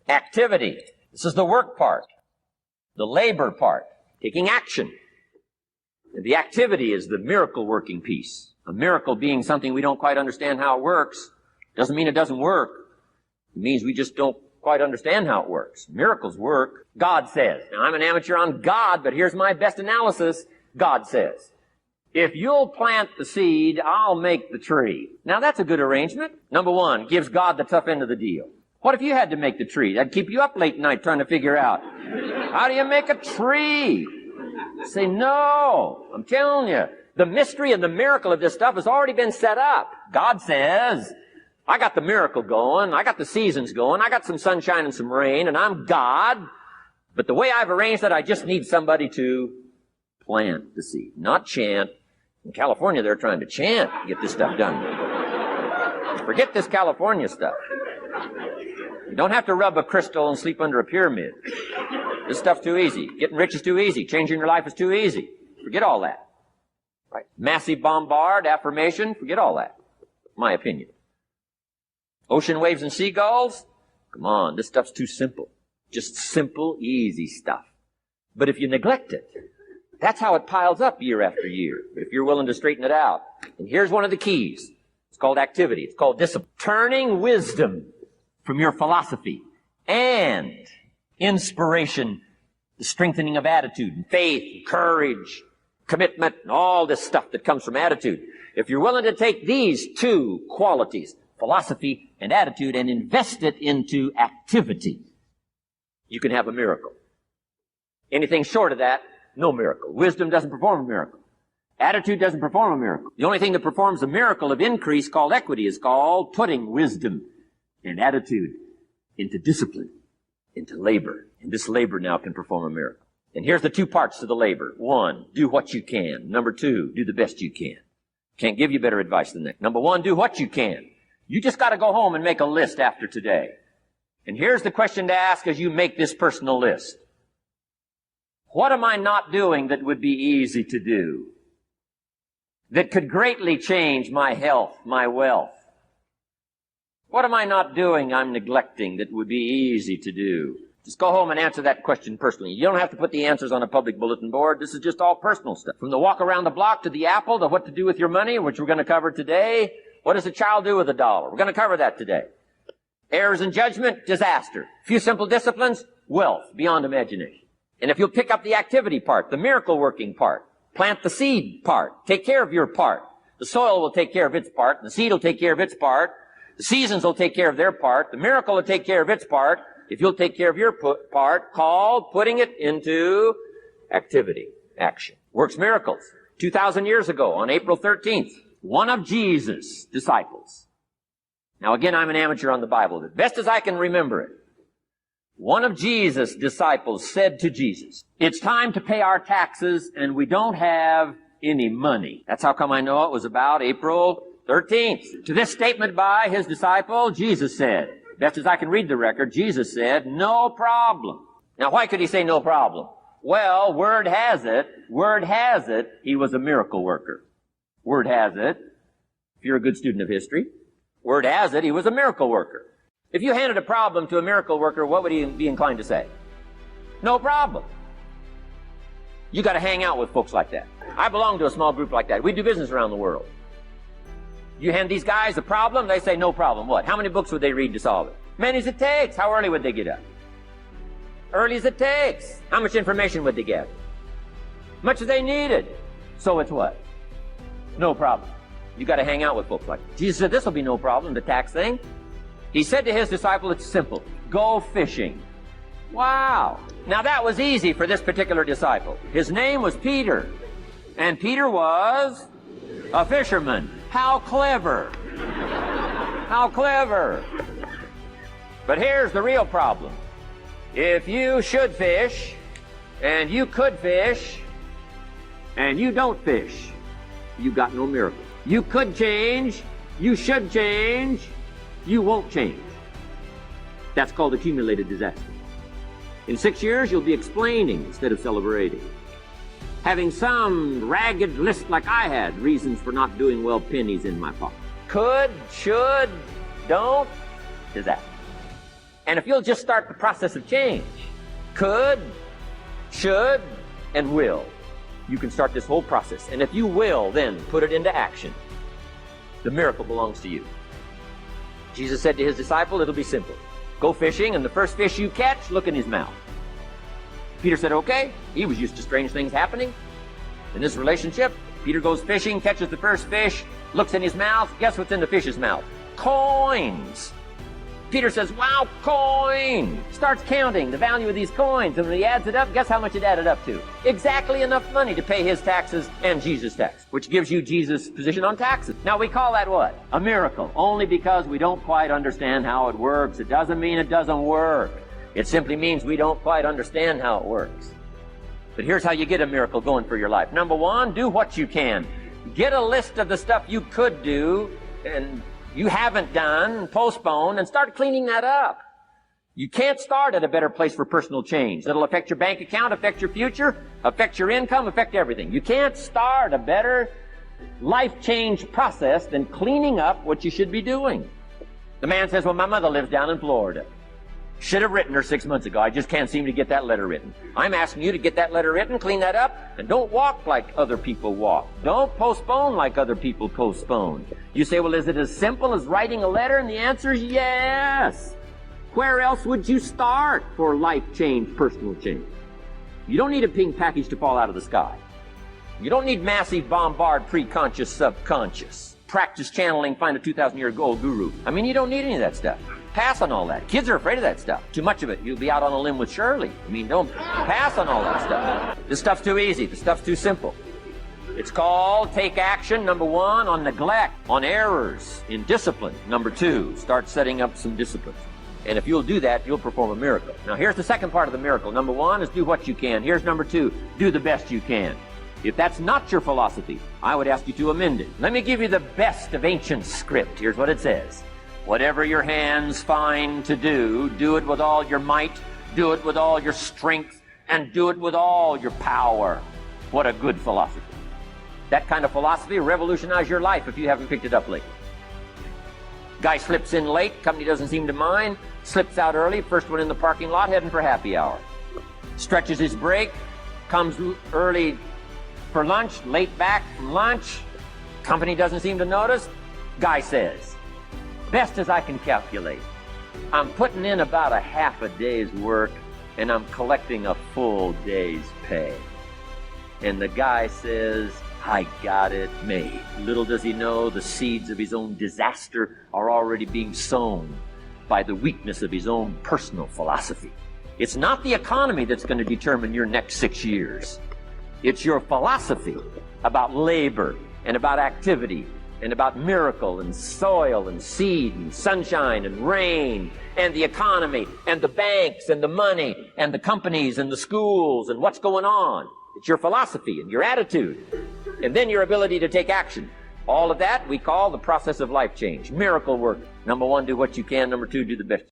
Activity. This is the work part. The labor part. Taking action. And the activity is the miracle working piece. A miracle being something we don't quite understand how it works doesn't mean it doesn't work. It means we just don't quite understand how it works. Miracles work. God says. Now, I'm an amateur on God, but here's my best analysis. God says, if you'll plant the seed, I'll make the tree. Now, that's a good arrangement. Number one, gives God the tough end of the deal. What if you had to make the tree? That'd keep you up late at night trying to figure out, how do you make a tree? Say, no. I'm telling you, the mystery and the miracle of this stuff has already been set up. God says, I got the miracle going. I got the seasons going. I got some sunshine and some rain, and I'm God. But the way I've arranged that, I just need somebody to plant the seed, not chant. In California, they're trying to chant to get this stuff done. Forget this California stuff. You don't have to rub a crystal and sleep under a pyramid. This stuff's too easy. Getting rich is too easy. Changing your life is too easy. Forget all that. Right? Massive bombard, affirmation, forget all that. My opinion. Ocean waves and seagulls? Come on, this stuff's too simple. Just simple, easy stuff. But if you neglect it, that's how it piles up year after year, if you're willing to straighten it out. And here's one of the keys. It's called activity. It's called discipline. Turning wisdom from your philosophy and inspiration, the strengthening of attitude, and faith, and courage, commitment, and all this stuff that comes from attitude. If you're willing to take these two qualities, philosophy and attitude, and invest it into activity, you can have a miracle. Anything short of that, no miracle. Wisdom doesn't perform a miracle. Attitude doesn't perform a miracle. The only thing that performs a miracle of increase called equity is called putting wisdom and attitude into discipline, into labor. And this labor now can perform a miracle. And here's the two parts to the labor. One, do what you can. Number two, do the best you can. Can't give you better advice than that. Number one, do what you can. You just got to go home and make a list after today. And here's the question to ask as you make this personal list. What am I not doing that would be easy to do? That could greatly change my health, my wealth? What am I not doing I'm neglecting that would be easy to do? Just go home and answer that question personally. You don't have to put the answers on a public bulletin board. This is just all personal stuff. From the walk around the block to the apple to what to do with your money, which we're going to cover today. What does a child do with $1? We're going to cover that today. Errors in judgment, disaster. Few simple disciplines, wealth beyond imagination. And if you'll pick up the activity part, the miracle working part, plant the seed part, take care of your part. The soil will take care of its part. The seed will take care of its part. The seasons will take care of their part. The miracle will take care of its part. If you'll take care of your part, called putting it into activity, action. Works miracles. 2,000 years ago, on April 13th, one of Jesus' disciples. Now again, I'm an amateur on the Bible. As best as I can remember it, one of Jesus' disciples said to Jesus, it's time to pay our taxes and we don't have any money. That's how come I know it was about April 13th. To this statement by his disciple, Jesus said, best as I can read the record, Jesus said, no problem. Now why could he say no problem? Well, word has it, he was a miracle worker. Word has it, if you're a good student of history, word has it, he was a miracle worker. If you handed a problem to a miracle worker, what would he be inclined to say? No problem. You got to hang out with folks like that. I belong to a small group like that. We do business around the world. You hand these guys a problem, they say no problem. What? How many books would they read to solve it? Many as it takes. How early would they get up? Early as it takes. How much information would they get? Much as they needed. So it's what? No problem. You got to hang out with folks like that. Jesus said this will be no problem, the tax thing. He said to his disciple, it's simple. Go fishing. Wow. Now that was easy for this particular disciple. His name was Peter. And Peter was a fisherman. How clever. How clever. But here's the real problem. If you should fish, and you could fish, and you don't fish, you got no miracle. You could change, you should change, you won't change. That's called accumulated disaster. In 6 years, you'll be explaining instead of celebrating. Having some ragged list like I had, reasons for not doing well, pennies in my pocket. Could, should, don't, disaster. And if you'll just start the process of change, could, should, and will, you can start this whole process. And if you will, then put it into action, the miracle belongs to you. Jesus said to his disciple, it'll be simple. Go fishing, and the first fish you catch, look in his mouth. Peter said, okay. He was used to strange things happening in this relationship. Peter goes fishing, catches the first fish, looks in his mouth. Guess what's in the fish's mouth? Coins. Peter says, wow, coin. Starts counting the value of these coins. And when he adds it up, guess how much it added up to? Exactly enough money to pay his taxes and Jesus' tax, which gives you Jesus' position on taxes. Now, we call that what? A miracle. Only because we don't quite understand how it works. It doesn't mean it doesn't work. It simply means we don't quite understand how it works. But here's how you get a miracle going for your life. Number one, do what you can. Get a list of the stuff you could do and you haven't done, postpone, and start cleaning that up. You can't start at a better place for personal change. That'll affect your bank account, affect your future, affect your income, affect everything. You can't start a better life change process than cleaning up what you should be doing. The man says, well, my mother lives down in Florida. Should have written her 6 months ago. I just can't seem to get that letter written. I'm asking you to get that letter written, clean that up, and don't walk like other people walk. Don't postpone like other people postpone. You say, well, is it as simple as writing a letter? And the answer is yes. Where else would you start for life change, personal change? You don't need a pink package to fall out of the sky. You don't need massive bombard pre-conscious, subconscious. Practice channeling, find a 2,000-year-old guru. I mean, you don't need any of that stuff. Pass on all that. Kids are afraid of that stuff. Too much of it, you'll be out on a limb with Shirley. I mean, don't pass on all that stuff. This stuff's too easy. This stuff's too simple. It's called take action, number one, on neglect, on errors, in discipline. Number two, start setting up some discipline. And if you'll do that, you'll perform a miracle. Now, here's the second part of the miracle. Number one is do what you can. Here's number two, do the best you can. If that's not your philosophy, I would ask you to amend it. Let me give you the best of ancient script. Here's what it says. Whatever your hands find to do, do it with all your might, do it with all your strength, and do it with all your power. What a good philosophy. That kind of philosophy will revolutionize your life if you haven't picked it up lately. Guy slips in late, company doesn't seem to mind, slips out early, first one in the parking lot, heading for happy hour. Stretches his break, comes early for lunch, late back from lunch, company doesn't seem to notice. Guy says, best as I can calculate, I'm putting in about a half a day's work and I'm collecting a full day's pay. And the guy says, I got it made. Little does he know the seeds of his own disaster are already being sown by the weakness of his own personal philosophy. It's not the economy that's going to determine your next 6 years. It's your philosophy about labor and about activity and about miracle and soil and seed and sunshine and rain and the economy and the banks and the money and the companies and the schools and what's going on. It's your philosophy and your attitude and then your ability to take action. All of that we call the process of life change. Miracle work. Number one, do what you can. Number two, do the best.